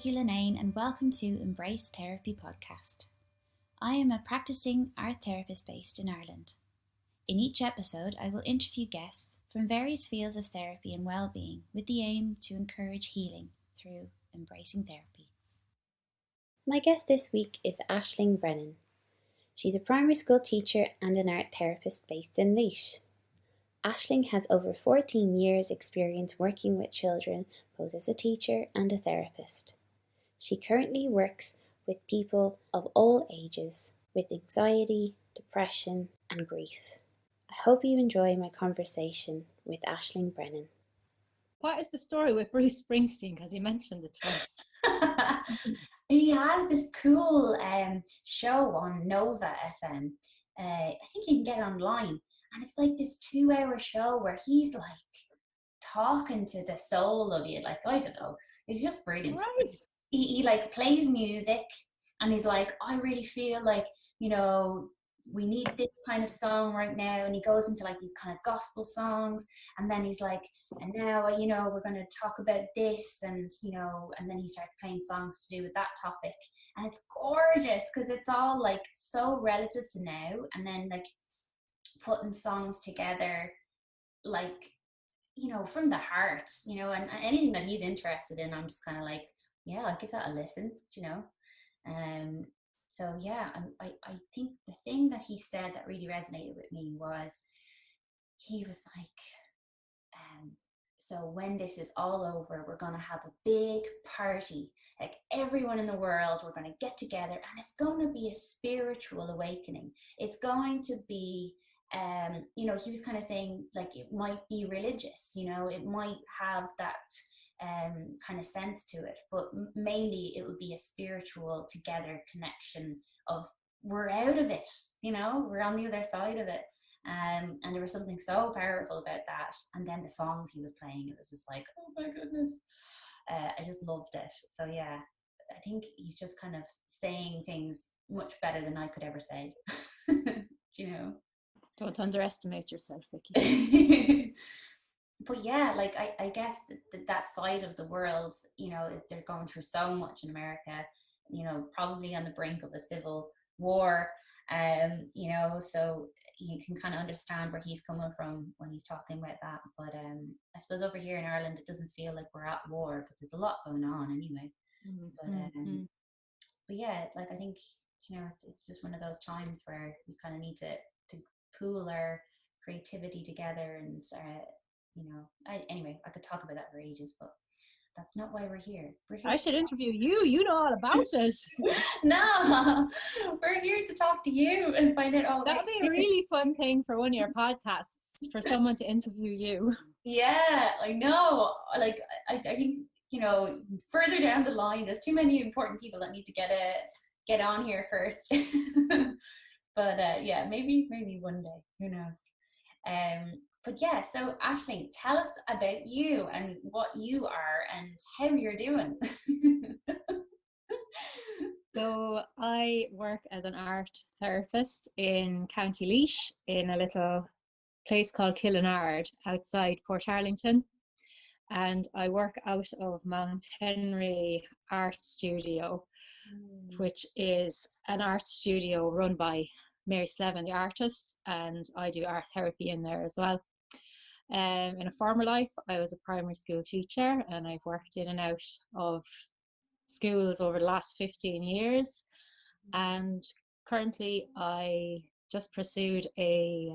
Vicky Linane and welcome to Embrace Therapy podcast. I am a practicing art therapist based in Ireland. In each episode, I will interview guests from various fields of therapy and well-being with the aim to encourage healing through embracing therapy. My guest this week is Aisling Brennan. She's a primary school teacher and an art therapist based in Laois. Aisling has over 14 years' experience working with children, both as a teacher and a therapist. She currently works with people of all ages with anxiety, depression, and grief. I hope you enjoy my conversation with Aisling Brennan. What is the story with Bruce Springsteen? Because he mentioned it twice. He has this cool show on Nova FM. I think you can get it online. And it's like this 2-hour show where he's like talking to the soul of you. Like, I don't know. It's just brilliant. Right. He like plays music and he's like, I really feel like, we need this kind of song right now. And he goes into like these kind of gospel songs. And then he's like, and now, we're going to talk about this. And then he starts playing songs to do with that topic. And it's gorgeous because it's all like so relative to now. And then like putting songs together, like, from the heart, and anything that he's interested in, I'm just kind of like, yeah, I'll give that a listen, so yeah, I think the thing that he said that really resonated with me was, he was like, so when this is all over, we're going to have a big party, like everyone in the world, we're going to get together and it's going to be a spiritual awakening. It's going to be, he was kind of saying like it might be religious, it might have that kind of sense to it, but mainly it will be a spiritual together connection of we're out of it, we're on the other side of it. And there was something so powerful about that. And then the songs he was playing, it was just like, oh my goodness. I just loved it. So yeah, I think he's just kind of saying things much better than I could ever say. Don't underestimate yourself, Vicky. But yeah, like I guess that side of the world, they're going through so much in America, probably on the brink of a civil war. So you can kind of understand where he's coming from when he's talking about that. But I suppose over here in Ireland, it doesn't feel like we're at war, but there's a lot going on anyway. Mm-hmm. But yeah, like I think, it's just one of those times where we kind of need to pool our creativity together. And, I could talk about that for ages, but that's not why we're here. I should interview you. You know all about it. No, we're here to talk to you and find out all. That would be a really fun thing for one of your podcasts, for someone to interview you. Yeah, I know. Like, I think, further down the line, there's too many important people that need to get on here first. But yeah, maybe one day. Who knows? But yeah, so Aisling, tell us about you and what you are and how you're doing. So I work as an art therapist in County Laois in a little place called Killinard outside Portarlington. And I work out of Mount Henry Art Studio, which is an art studio run by Mary Slevin, the artist, and I do art therapy in there as well. In a former life, I was a primary school teacher, and I've worked in and out of schools over the last 15 years. And currently, I just pursued a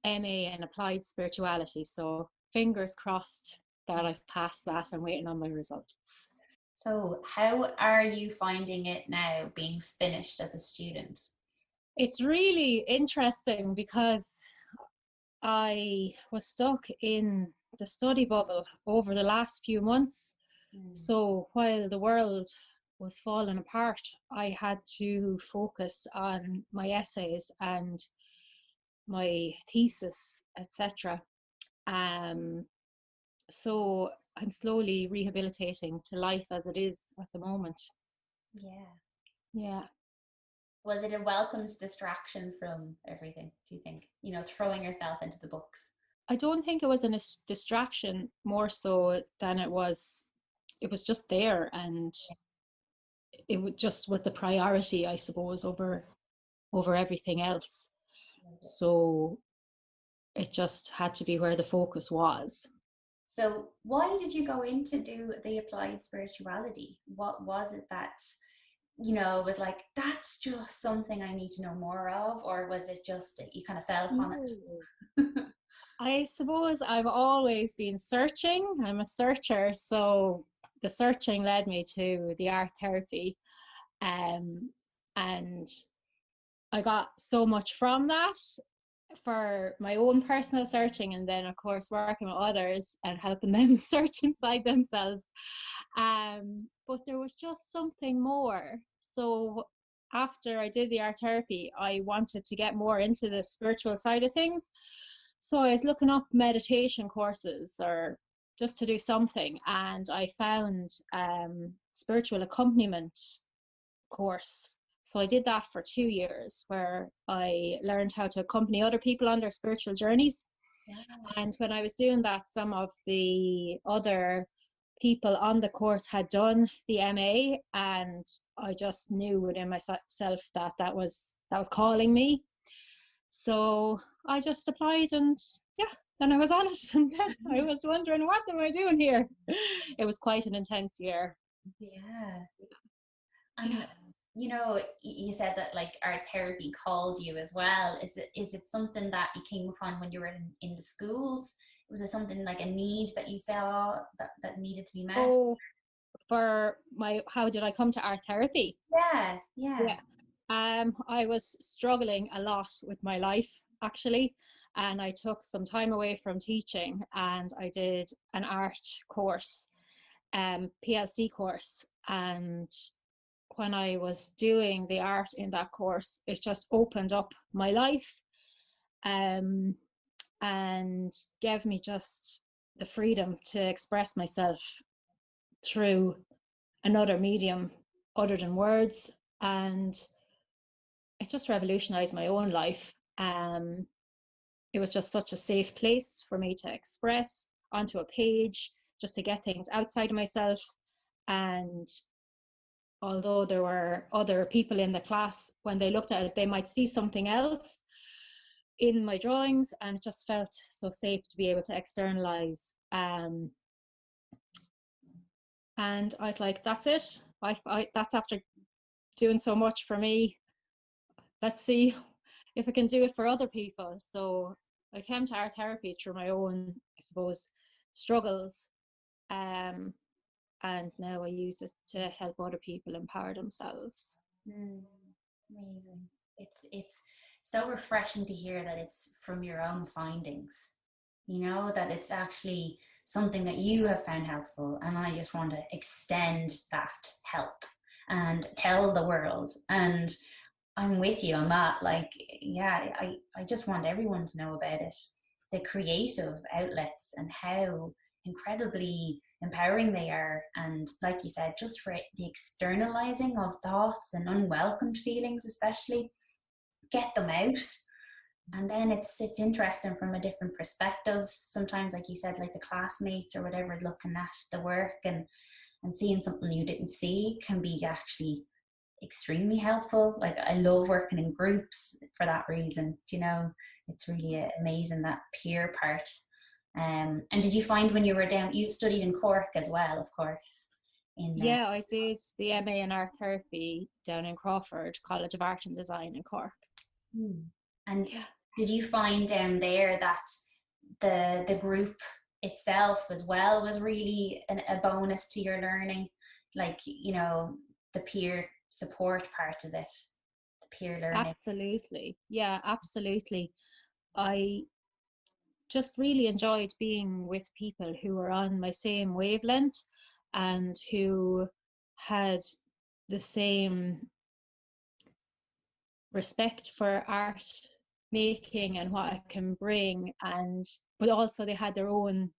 MA in Applied Spirituality. So fingers crossed that I've passed that. I'm waiting on my results. So how are you finding it now, being finished as a student? It's really interesting because I was stuck in the study bubble over the last few months. So while the world was falling apart, I had to focus on my essays and my thesis, etc. So I'm slowly rehabilitating to life as it is at the moment. Yeah. Was it a welcome distraction from everything, do you think? Throwing yourself into the books? I don't think it was a distraction more so than it was was just there, and just was the priority, I suppose, over everything else. So it just had to be where the focus was. So why did you go in to do the applied spirituality? What was it that, was like, that's just something I need to know more of? Or was it just that you kind of fell upon it? I suppose I've always been searching. I'm a searcher, so the searching led me to the art therapy. And I got so much from that for my own personal searching, and then of course working with others and helping them search inside themselves. But there was just something more. So after I did the art therapy, I wanted to get more into the spiritual side of things. So I was looking up meditation courses, or just to do something, and I found spiritual accompaniment course. So I did that for 2 years, where I learned how to accompany other people on their spiritual journeys. Wow. And when I was doing that, some of the other people on the course had done the MA, and I just knew within myself that that was calling me. So I just applied, and then I was on it, and then I was wondering, what am I doing here? It was quite an intense year. Yeah. And you said that like art therapy called you as well. Is it something that you came upon when you were in the schools? Was it something like a need that you saw that needed to be met? Oh, for how did I come to art therapy? Yeah. I was struggling a lot with my life, actually, and I took some time away from teaching, and I did an art course, PLC course. And when I was doing the art in that course, it just opened up my life, and gave me just the freedom to express myself through another medium other than words. And it just revolutionized my own life. It was just such a safe place for me to express onto a page, just to get things outside of myself. And although there were other people in the class, when they looked at it, they might see something else in my drawings, and it just felt so safe to be able to externalize. And I was like, that's it. That's after doing so much for me. Let's see if I can do it for other people. So I came to art therapy through my own, I suppose, struggles. And now I use it to help other people empower themselves. Amazing. It's so refreshing to hear that it's from your own findings, that it's actually something that you have found helpful, and I just want to extend that help and tell the world. And I'm with you on that. Like, yeah, I just want everyone to know about it, the creative outlets, and how incredibly empowering they are. And like you said, just for the externalizing of thoughts and unwelcomed feelings, especially, get them out. And then it's interesting from a different perspective. Sometimes, like you said, like the classmates or whatever, looking at the work and seeing something you didn't see can be actually extremely helpful. Like, I love working in groups for that reason. It's really amazing, that peer part. And did you find when you were down, you studied in Cork as well, of course? Yeah, I did the MA in art therapy down in Crawford College of Art and Design in Cork. And did you find down there that the group itself as well was really a bonus to your learning? Like, the peer support part of it, the peer learning. Absolutely. Yeah, absolutely. I just really enjoyed being with people who were on my same wavelength and who had the same respect for art making and what it can bring, but also they had their own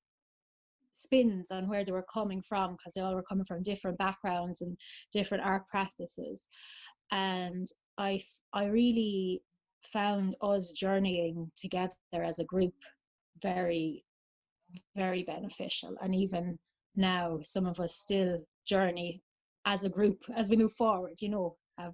spins on where they were coming from, because they all were coming from different backgrounds and different art practices. And I really found us journeying together as a group very, very beneficial. And even now some of us still journey as a group as we move forward, have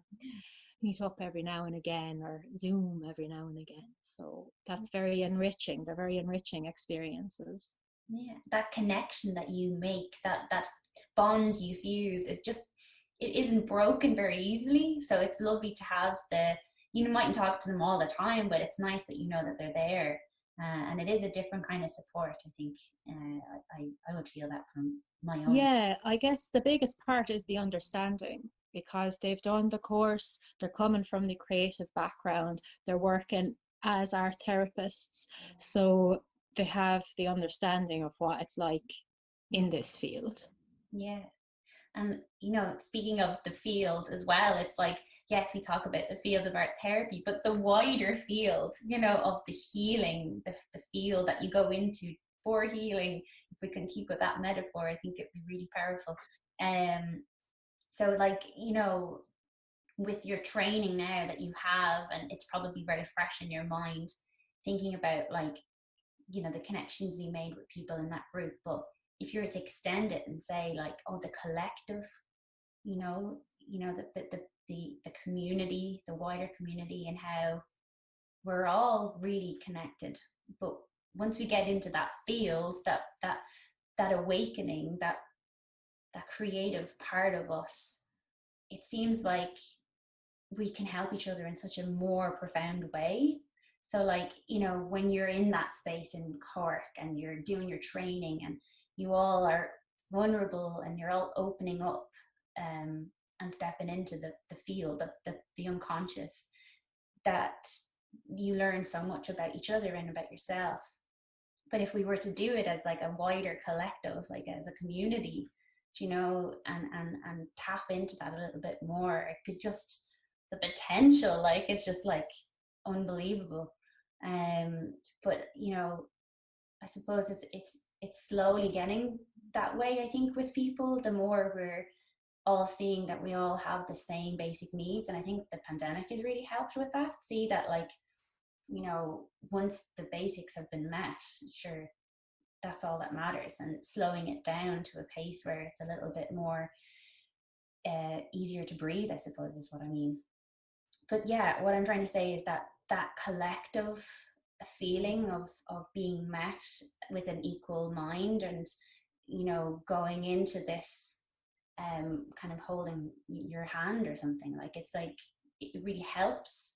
meet up every now and again or Zoom every now and again. So that's very enriching. They're very enriching experiences. Yeah, that connection that you make, that bond you fuse, it isn't broken very easily. So it's lovely to have you mightn't talk to them all the time, but it's nice that you know that they're there. And it is a different kind of support, I think. I would feel that from my own. Yeah, I guess the biggest part is the understanding, because they've done the course, they're coming from the creative background, they're working as art therapists, so they have the understanding of what it's like in this field. Yeah. And, speaking of the field as well, it's like, yes, we talk about the field of art therapy, but the wider field, of the healing, the field that you go into for healing, if we can keep with that metaphor, I think it'd be really powerful. So like, with your training now that you have, and it's probably very fresh in your mind, thinking about like, the connections you made with people in that group, but if you were to extend it and say like, oh, the collective, the community, the wider community, and how we're all really connected. But once we get into that field, that awakening, that creative part of us, it seems like we can help each other in such a more profound way. So like, when you're in that space in Cork and you're doing your training and you all are vulnerable and you're all opening up, and stepping into the field of the unconscious, that you learn so much about each other and about yourself. But if we were to do it as like a wider collective, like as a community, and tap into that a little bit more, it could just, the potential, like, it's just like unbelievable. But I suppose it's slowly getting that way, I think, with people. The more we're all seeing that we all have the same basic needs, and I think the pandemic has really helped with that. See that, like, once the basics have been met, sure, that's all that matters, and slowing it down to a pace where it's a little bit more easier to breathe, I suppose, is what I mean. But yeah, what I'm trying to say is that collective feeling of being met with an equal mind, and going into this kind of holding your hand or something, like, it's like it really helps.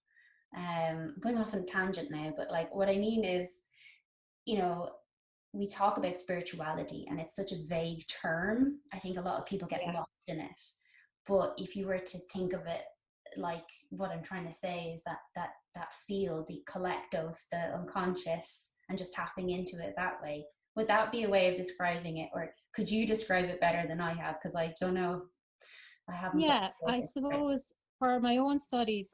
I'm going off on a tangent now, but like what I mean is, we talk about spirituality and it's such a vague term. I think a lot of people get lost in it. But if you were to think of it, like, what I'm trying to say is that field, the collective, the unconscious, and just tapping into it that way. Would that be a way of describing it, or could you describe it better than I have? Because I don't know, I haven't. Yeah, I suppose for my own studies,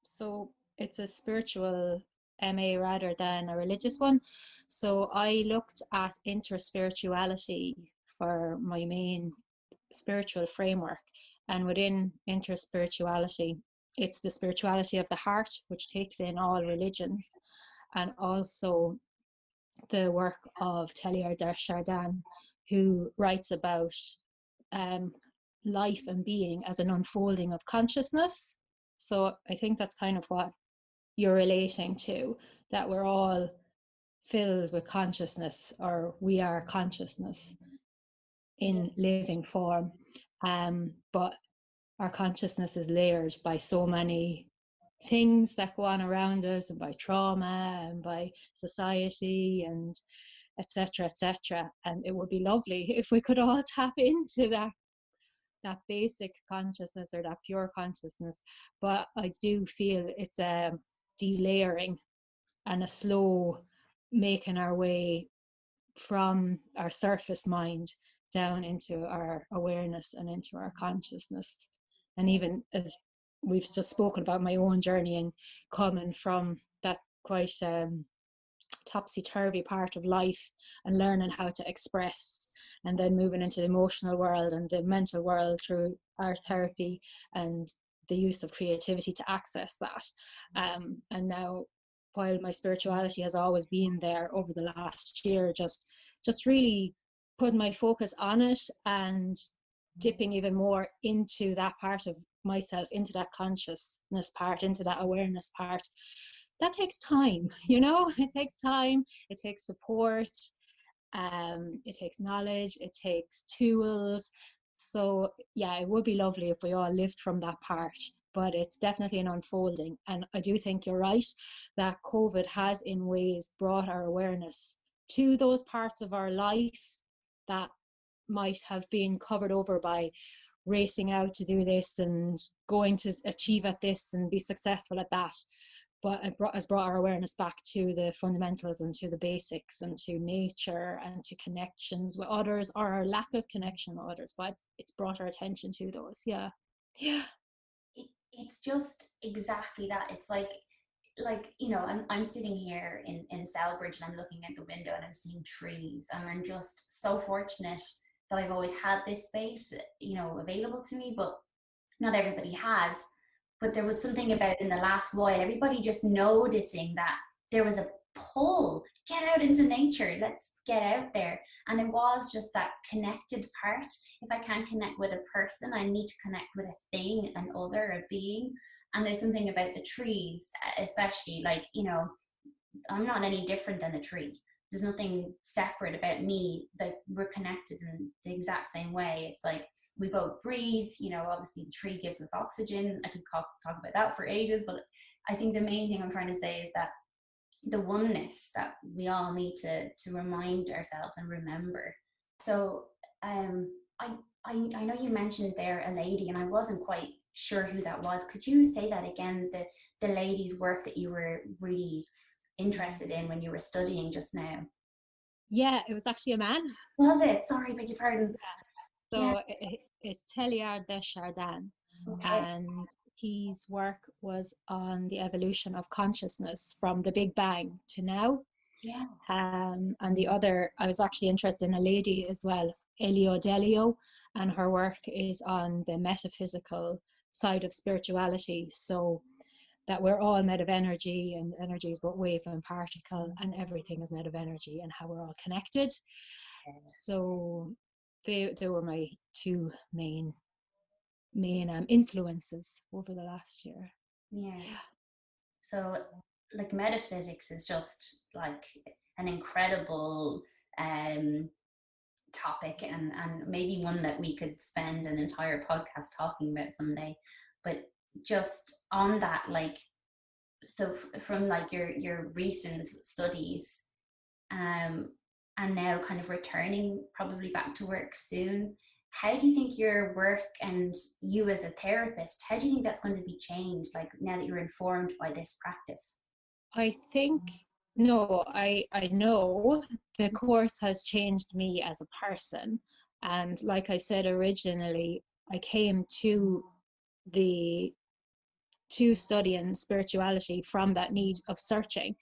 so it's a spiritual MA rather than a religious one. So I looked at interspirituality for my main spiritual framework. And within interspirituality, it's the spirituality of the heart, which takes in all religions, and also the work of Teilhard de Chardin, who writes about life and being as an unfolding of consciousness. So I think that's kind of what you're relating to, that we're all filled with consciousness, or we are consciousness in living form. But our consciousness is layered by so many things that go on around us, and by trauma, and by society, and etc., etc. And it would be lovely if we could all tap into that basic consciousness, or that pure consciousness. But I do feel it's a delayering and a slow making our way from our surface mind down into our awareness and into our consciousness. And even as we've just spoken about my own journey, and coming from that quite topsy-turvy part of life, and learning how to express, and then moving into the emotional world and the mental world through art therapy and the use of creativity to access that. And now, while my spirituality has always been there, over the last year, just really putting my focus on it and dipping even more into that part of myself, into that consciousness part, into that awareness part, that takes time. It takes time, it takes support, it takes knowledge, it takes tools. So yeah, it would be lovely if we all lived from that part, but it's definitely an unfolding. And I do think you're right that COVID has in ways brought our awareness to those parts of our life that might have been covered over by racing out to do this and going to achieve at this and be successful at that. But it has brought our awareness back to the fundamentals and to the basics and to nature and to connections with others, or our lack of connection with others. But it's brought our attention to those. Yeah. It's just exactly that. It's like I'm sitting here in Selbridge, and I'm looking out the window and I'm seeing trees, and I'm just so fortunate that I've always had this space available to me, but not everybody has. But there was something about in the last while, everybody just noticing that there was a pull, get out into nature, let's get out there. And it was just that connected part. If I can't connect with a person, I need to connect with a thing, an other, a being. And there's something about the trees, especially, I'm not any different than the tree. There's nothing separate about me, that we're connected in the exact same way. It's like we both breathe, obviously the tree gives us oxygen. I could talk about that for ages, but I think the main thing I'm trying to say is that the oneness that we all need to remind ourselves and remember. So I know you mentioned there a lady, and I wasn't quite sure who that was. Could you say that again, the lady's work that you were really interested in when you were studying just now? Yeah, it was actually a man. Was it? Sorry, beg your pardon. So it's Teilhard de Chardin, Okay. and his work was on the evolution of consciousness from the Big Bang to now. Yeah. And the other, I was actually interested in a lady as well, Elio Delio, and her work is on the metaphysical side of spirituality. So that we're all made of energy, and energy is but wave and particle, and everything is made of energy, and how we're all connected. So they were my two main influences over the last year. Yeah. So like metaphysics is just like an incredible topic, and maybe one that we could spend an entire podcast talking about someday. But just on that, so from like your recent studies, and now kind of returning probably back to work soon, how do you think your work and you as a therapist, how do you think that's going to be changed, like now that you're informed by this practice? I think, no, I know the course has changed me as a person. And like I said originally, I came to studying spirituality from that need of searching,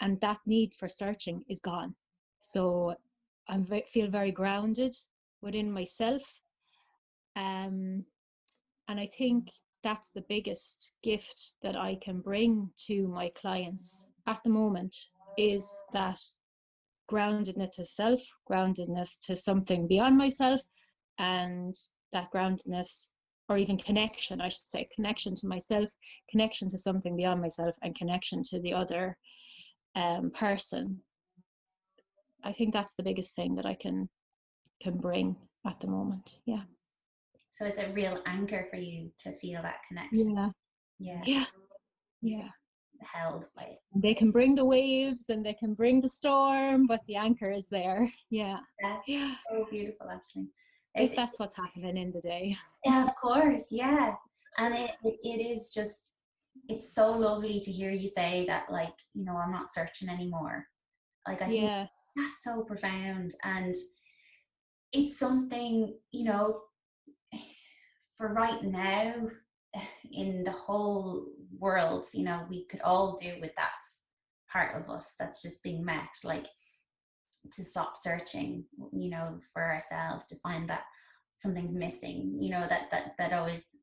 and that need for searching is gone. So I feel very grounded within myself. And I think that's the biggest gift that I can bring to my clients at the moment, is that groundedness to self, groundedness to something beyond myself, and that groundedness, or even connection, I should say, connection to myself, connection to something beyond myself, and connection to the other person. I think that's the biggest thing that I can bring at the moment. Yeah. So it's a real anchor for you to feel that connection. Yeah. Held by it. They can bring the waves and they can bring the storm, but the anchor is there. Yeah. So beautiful, actually. If that's what's happening in the day. Yeah, of course. Yeah. And it is just, it's so lovely to hear you say that, I'm not searching anymore. Like, I think that's so profound. And it's something, for right now in the whole world, we could all do with that part of us that's just being met, like to stop searching, for ourselves, to find that something's missing, that always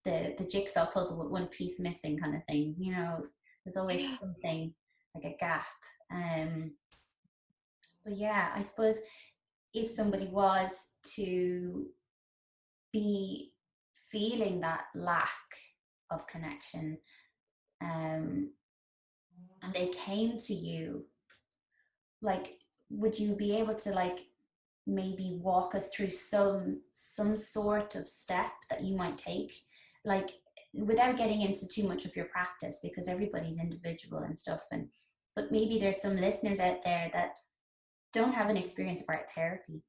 the jigsaw puzzle with one piece missing kind of thing, there's always something like a gap. But yeah, I suppose if somebody was to be feeling that lack of connection, and they came to you, like, would you be able to, like, maybe walk us through some sort of step that you might take, like, without getting into too much of your practice, because everybody's individual and stuff, and but maybe there's some listeners out there that don't have an experience of art therapy,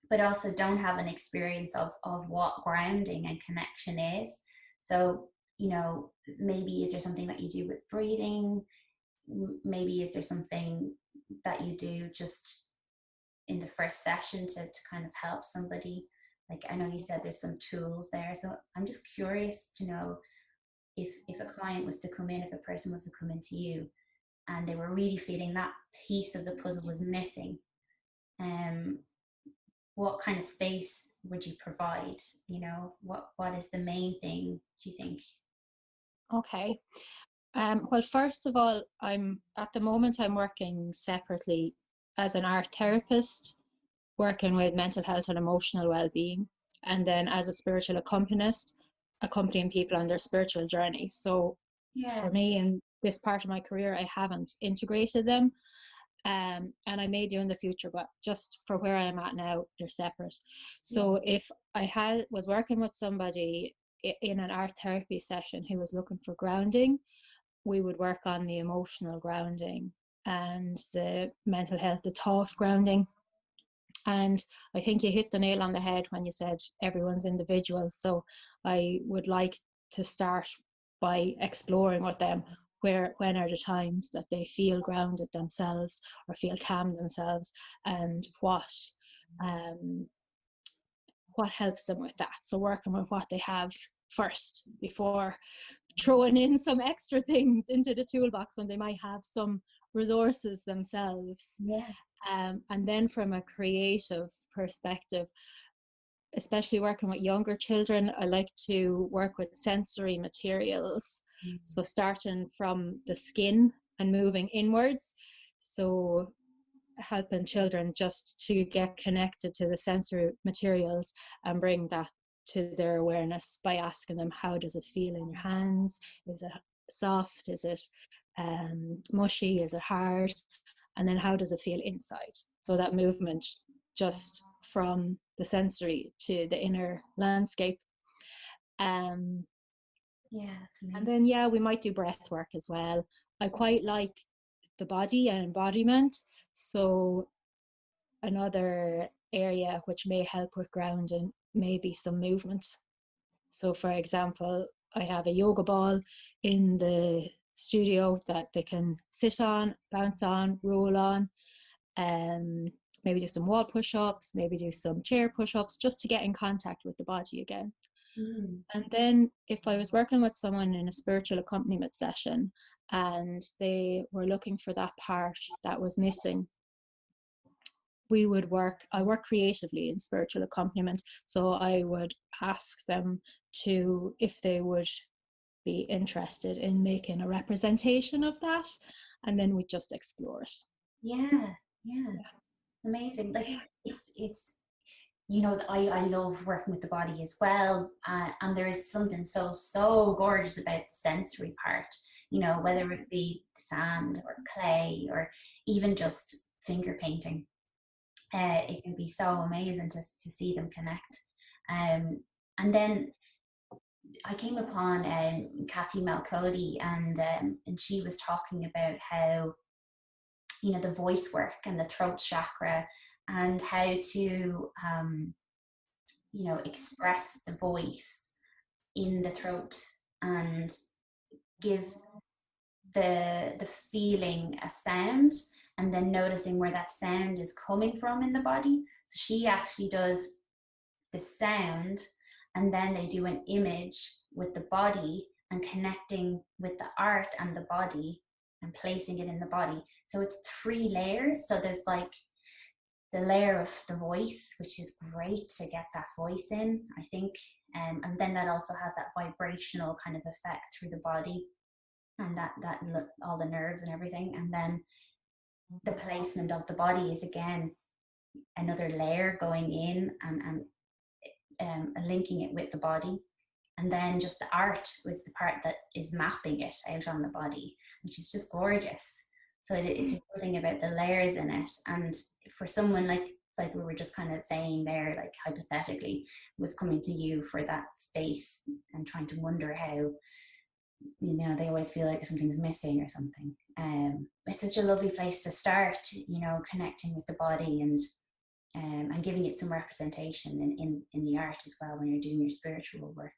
but also don't have an experience of what grounding and connection is. So, maybe is there something that you do with breathing? Maybe is there something that you do just in the first session to kind of help somebody? Like, I know you said there's some tools there. So I'm just curious to know if a client was to come in, if a person was to come into you and they were really feeling that piece of the puzzle was missing, um, what kind of space would you provide? What is the main thing, do you think? Okay. Well, first of all, at the moment I'm working separately as an art therapist, working with mental health and emotional well-being, and then as a spiritual accompanist, accompanying people on their spiritual journey. So Yeah. for me, in this part of my career, I haven't integrated them, and I may do in the future, but just for where I'm at now, they're separate. So if I was working with somebody in an art therapy session who was looking for grounding, we would work on the emotional grounding and the mental health, the thought grounding. And I think you hit the nail on the head when you said everyone's individual. So I would like to start by exploring with them when are the times that they feel grounded themselves or feel calm themselves, and what helps them with that. So working with what they have first before throwing in some extra things into the toolbox when they might have some resources themselves. Yeah. And then from a creative perspective, especially working with younger children, I like to work with sensory materials. So starting from the skin and moving inwards. So helping children just to get connected to the sensory materials and bring that to their awareness by asking them, how does it feel in your hands? Is it soft? Is it mushy? Is it hard? And then how does it feel inside? So that movement just from the sensory to the inner landscape. Yeah, that's And amazing. then, we might do breath work as well. I quite like the body and embodiment. So another area which may help with grounding may be some movement. So for example, I have a yoga ball in the studio that they can sit on, bounce on, roll on, maybe do some wall push-ups, maybe do some chair push-ups, just to get in contact with the body again. And then if I was working with someone in a spiritual accompaniment session and they were looking for that part that was missing, I work creatively in spiritual accompaniment. So I would ask them if they would be interested in making a representation of that, and then we just explore it. Yeah. Amazing. Like, it's I love working with the body as well, and there is something so gorgeous about the sensory part, whether it be the sand or clay or even just finger painting. It can be so amazing to see them connect. And then I came upon Kathy Malcody, and she was talking about how, the voice work and the throat chakra, and how to express the voice in the throat and give the feeling a sound, and then noticing where that sound is coming from in the body. So she actually does the sound, and then they do an image with the body and connecting with the art and the body and placing it in the body. So it's 3 layers. So there's like the layer of the voice, which is great to get that voice in, I think. And then that also has that vibrational kind of effect through the body, and that all the nerves and everything. And then the placement of the body is, again, another layer going in and linking it with the body. And then just the art was the part that is mapping it out on the body, which is just gorgeous. So it's something about the layers in it. And for someone like we were just kind of saying there, like hypothetically, was coming to you for that space and trying to wonder how, they always feel like something's missing or something. It's such a lovely place to start, connecting with the body and giving it some representation in the art as well when you're doing your spiritual work.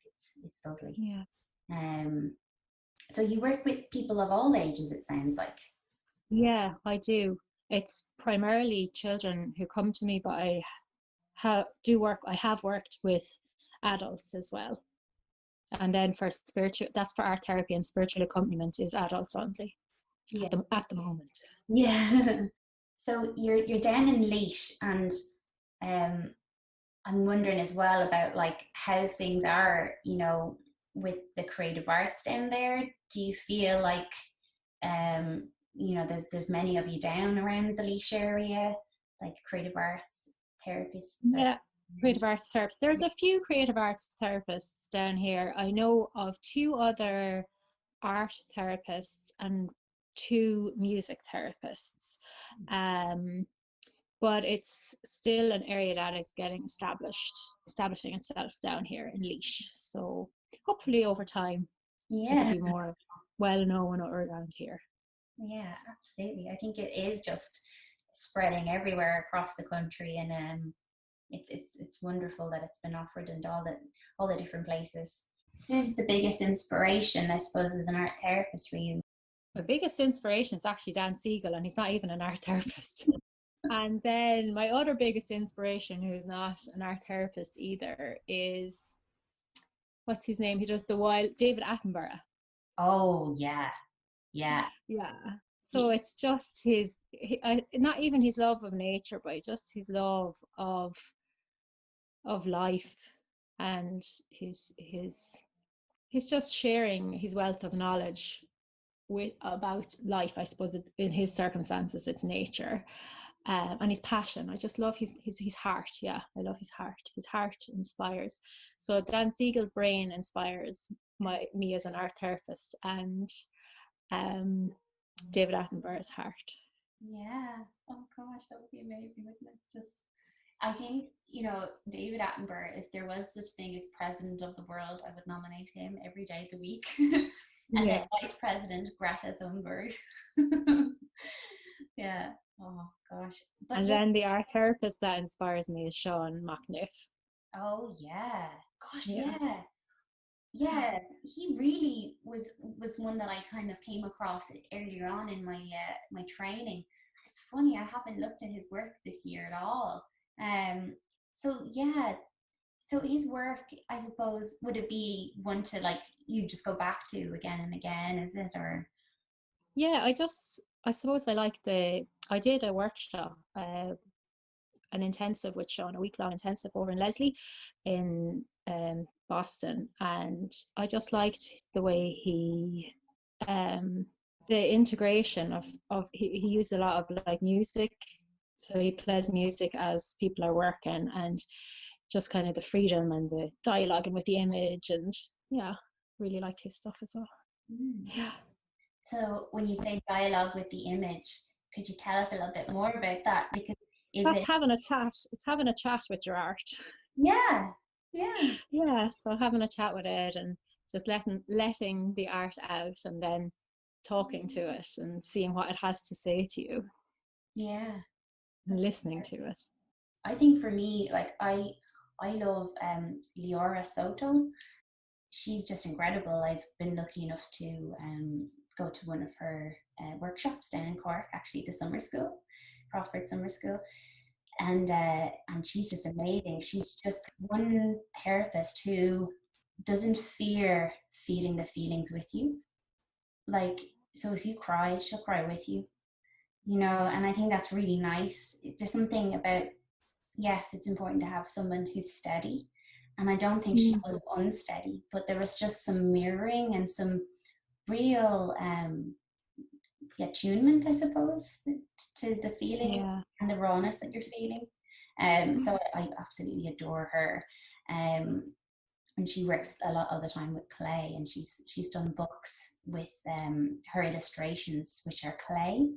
It's lovely. Yeah. So you work with people of all ages, it sounds like. Yeah, I do. It's primarily children who come to me, but I have worked with adults as well. And then for that's for art therapy, and spiritual accompaniment is adults only. Yeah. At the moment. Yeah. So you're down in Laois, and I'm wondering as well about like how things are, with the creative arts down there. Do you feel like there's many of you down around the Laois area, like creative arts therapists? Yeah, creative arts therapists. There's a few creative arts therapists down here. I know of 2 other art therapists and 2 music therapists. But it's still an area that is establishing itself down here in Laois. So hopefully over time, it'll be more well known around here. Yeah, absolutely. I think it is just spreading everywhere across the country, and it's wonderful that it's been offered in all the different places. Who's the biggest inspiration, I suppose, as an art therapist for you? My biggest inspiration is actually Dan Siegel, and he's not even an art therapist. And then my other biggest inspiration, who's not an art therapist either, is, what's his name? He does David Attenborough. Oh, yeah. Yeah. Yeah. So it's just not even his love of nature, but just his love of life, and his just sharing his wealth of knowledge about life. I suppose in his circumstances, it's nature, and his passion. I just love his heart. Yeah, I love his heart. His heart inspires. So Dan Siegel's brain inspires me as an art therapist, and David Attenborough's heart. Yeah. Oh gosh, that would be amazing, wouldn't it? I think, David Attenborough, if there was such thing as president of the world, I would nominate him every day of the week. And then vice president, Greta Thunberg. Yeah. Oh gosh. And then the art therapist that inspires me is Sean McNiff. Oh yeah. Gosh, yeah. Yeah, he really was one that I kind of came across earlier on in my my training. It's funny, I haven't looked at his work this year at all. So yeah, so his work, I suppose, would it be one to like you just go back to again and again, is it? Or yeah, I suppose I did a workshop, an intensive with Sean, a week-long intensive over in Leslie in Boston, and I just liked the way he the integration of he used a lot of like music, so he plays music as people are working, and just kind of the freedom and the dialoguing with the image, and yeah, really liked his stuff as well. Yeah. So when you say dialogue with the image, could you tell us a little bit more about that? Because that's having a chat. It's having a chat with your art. Yeah. So having a chat with it, and just letting the art out, and then talking to it and seeing what it has to say to you. Yeah. And listening to it. I think for me, like I love Leora Soto. She's just incredible. I've been lucky enough to go to one of her workshops down in Cork, actually, the summer school, Crawford Summer School. And she's just amazing. She's just one therapist who doesn't fear feeling the feelings with you. Like, so if you cry, she'll cry with you, and I think that's really nice. There's something about, yes, it's important to have someone who's steady. And I don't think she was unsteady, but there was just some mirroring and some real attunement, I suppose, to the feeling and the rawness that you're feeling. So I absolutely adore her. And she works a lot of the time with clay, and she's done books with her illustrations, which are clay,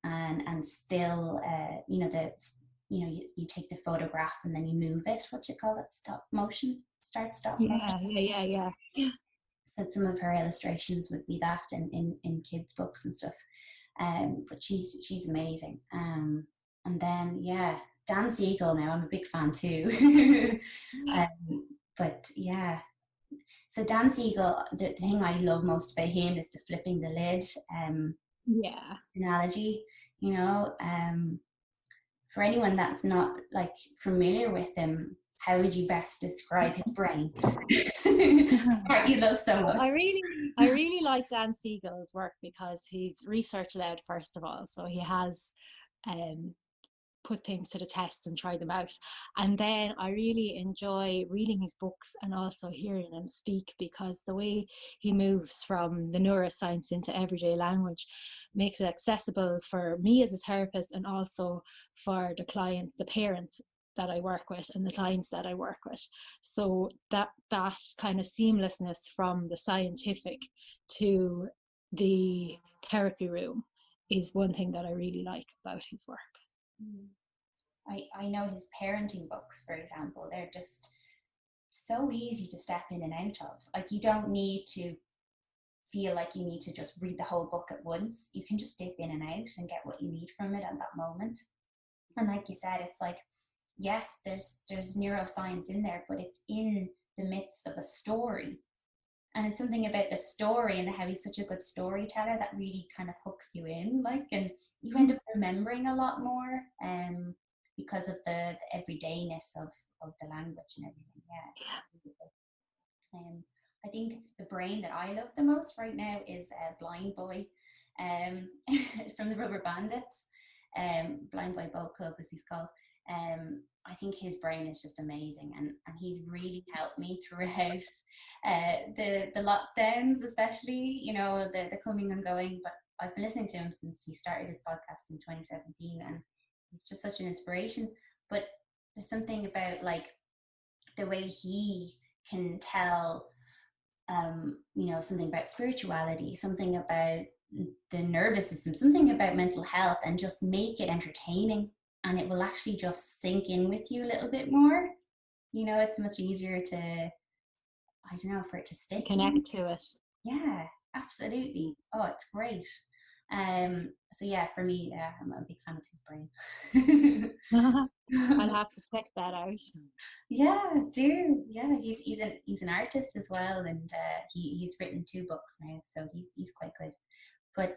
and still, you take the photograph and then you move it. What you call that? Stop motion. Stop motion. Yeah. So some of her illustrations would be that in kids' books and stuff. But she's amazing. And then Dan Siegel. Now I'm a big fan too. But yeah, so Dan Siegel, the thing I love most about him is the flipping the lid analogy. You know, for anyone that's not like familiar with him, how would you best describe his brain? Part you love so much. I really like Dan Siegel's work because he's research led, first of all. So he has put things to the test and try them out. And then I really enjoy reading his books and also hearing him speak, because the way he moves from the neuroscience into everyday language makes it accessible for me as a therapist, and also for the clients, the parents that I work with, and the clients that I work with. So that kind of seamlessness from the scientific to the therapy room is one thing that I really like about his work. I know his parenting books, for example, they're just so easy to step in and out of. Like, you don't need to feel like you need to just read the whole book at once. You can just dip in and out and get what you need from it at that moment. And like you said, it's like, yes, there's neuroscience in there, but it's in the midst of a story. And it's something about the story and how he's such a good storyteller that really kind of hooks you in, like, and you end up remembering a lot more because of the everydayness of the language and everything. I think the brain that I love the most right now is Blind Boy from the Rubber Bandits. Blind Boy Boat Club, as he's called. I think his brain is just amazing, and he's really helped me throughout the lockdowns, especially, the coming and going. But I've been listening to him since he started his podcast in 2017, and he's just such an inspiration. But there's something about, like, the way he can tell something about spirituality, something about the nervous system, something about mental health, and just make it entertaining, and it will actually just sink in with you a little bit more. It's much easier to, I don't know, for it to stick. Connect to it. Yeah, absolutely. Oh, it's great. So yeah, for me, I'm a big fan of his brain. I'll have to check that out. Yeah, do. Yeah, he's an artist as well, and he's written 2 books now, so he's quite good. But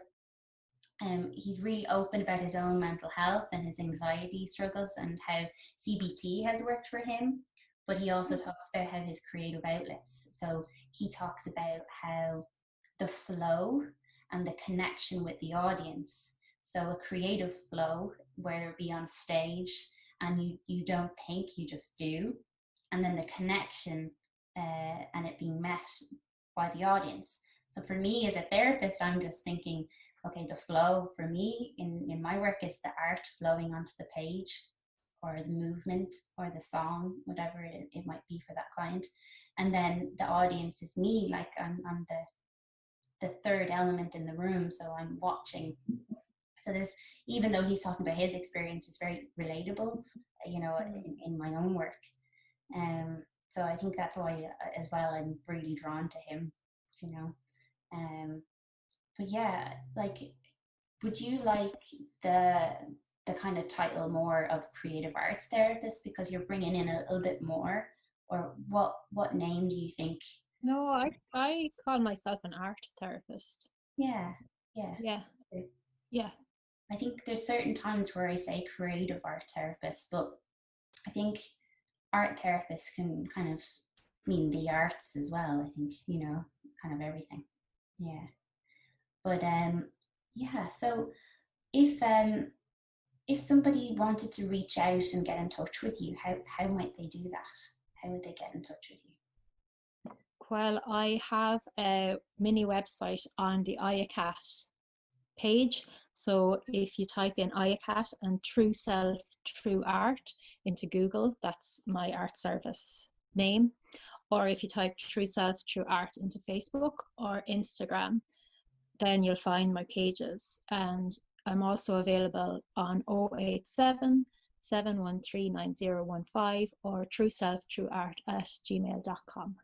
he's really open about his own mental health and his anxiety struggles, and how CBT has worked for him. But he also talks about how his creative outlets. So he talks about how the flow and the connection with the audience. So a creative flow, whether it be on stage and you don't think, you just do. And then the connection and it being met by the audience. So for me as a therapist, I'm just thinking, okay, the flow for me in my work is the art flowing onto the page, or the movement, or the song, whatever it might be for that client. And then the audience is me, like I'm the third element in the room, so I'm watching. So there's, even though he's talking about his experience, it's very relatable, in my own work. So I think that's why as well I'm really drawn to him, you know. But yeah, like, would you like the kind of title more of creative arts therapist, because you're bringing in a little bit more, or what name do you think? No, I call myself an art therapist. Yeah. I think there's certain times where I say creative art therapist, but I think art therapist can kind of mean the arts as well. I think, kind of everything. Yeah. But so if somebody wanted to reach out and get in touch with you, how might they do that? How would they get in touch with you? Well, I have a mini website on the IACAT page, So if you type in IACAT and True Self, True Art into Google, that's my art service name. Or if you type True Self, True Art into Facebook or Instagram, then you'll find my pages. And I'm also available on 087 713 9015 or trueselftrueart@gmail.com.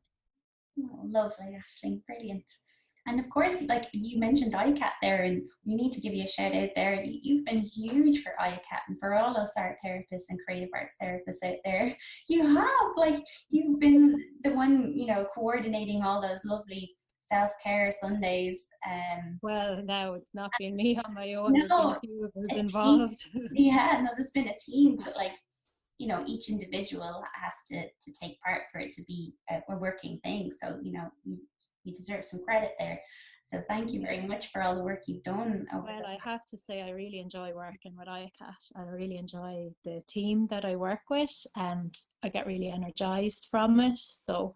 Oh, lovely, Aisling, brilliant. And of course, like you mentioned ICAT there, and we need to give you a shout out there. You've been huge for ICAT and for all us art therapists and creative arts therapists out there. You have, like, you've been the one, coordinating all those lovely self-care Sundays. Well, no, it's not been me on my own. There's been No, a few of us a team. involved. Yeah, no, there's been a team, but like, each individual has to take part for it to be a working thing. So, you deserve some credit there. So thank you very much for all the work you've done. Well, I have to say I really enjoy working with IACAT. I really enjoy the team that I work with, and I get really energized from it. So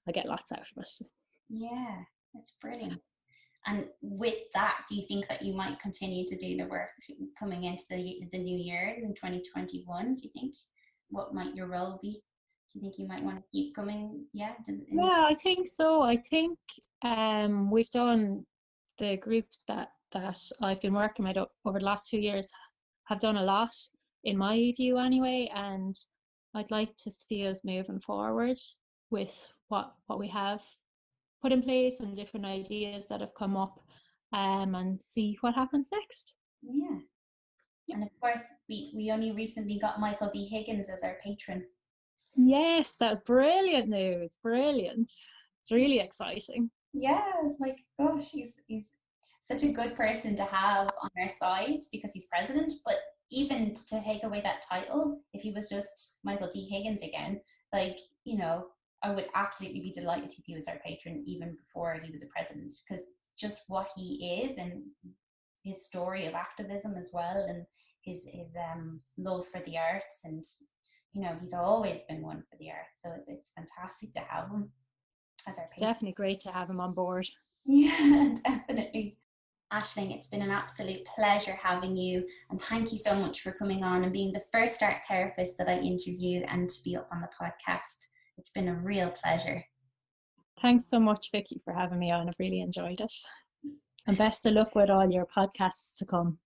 I get lots out of it. Yeah, that's brilliant. And with that, do you think that you might continue to do the work coming into the new year in 2021? Do you think, what might your role be? Do you think you might want to keep coming? Yeah. Yeah, I think so. I think we've done the group that I've been working with over the last 2 years have done a lot in my view anyway, and I'd like to see us moving forward with what we have put in place and different ideas that have come up, and see what happens next. Yeah. And of course, we only recently got Michael D. Higgins as our patron. Yes, that's brilliant news. Brilliant. It's really exciting. Yeah, like, gosh, he's such a good person to have on our side because he's president. But even to take away that title, if he was just Michael D. Higgins again, like, I would absolutely be delighted if he was our patron even before he was a president, because just what he is and his story of activism as well, and his love for the arts, and he's always been one for the arts, so it's fantastic to have him as our It's patron. definitely great to have him on board. Yeah, definitely. Aisling, it's been an absolute pleasure having you, and thank you so much for coming on and being the first art therapist that I interviewed and to be up on the podcast. It's been a real pleasure. Thanks so much, Vicky, for having me on. I've really enjoyed it. And best of luck with all your podcasts to come.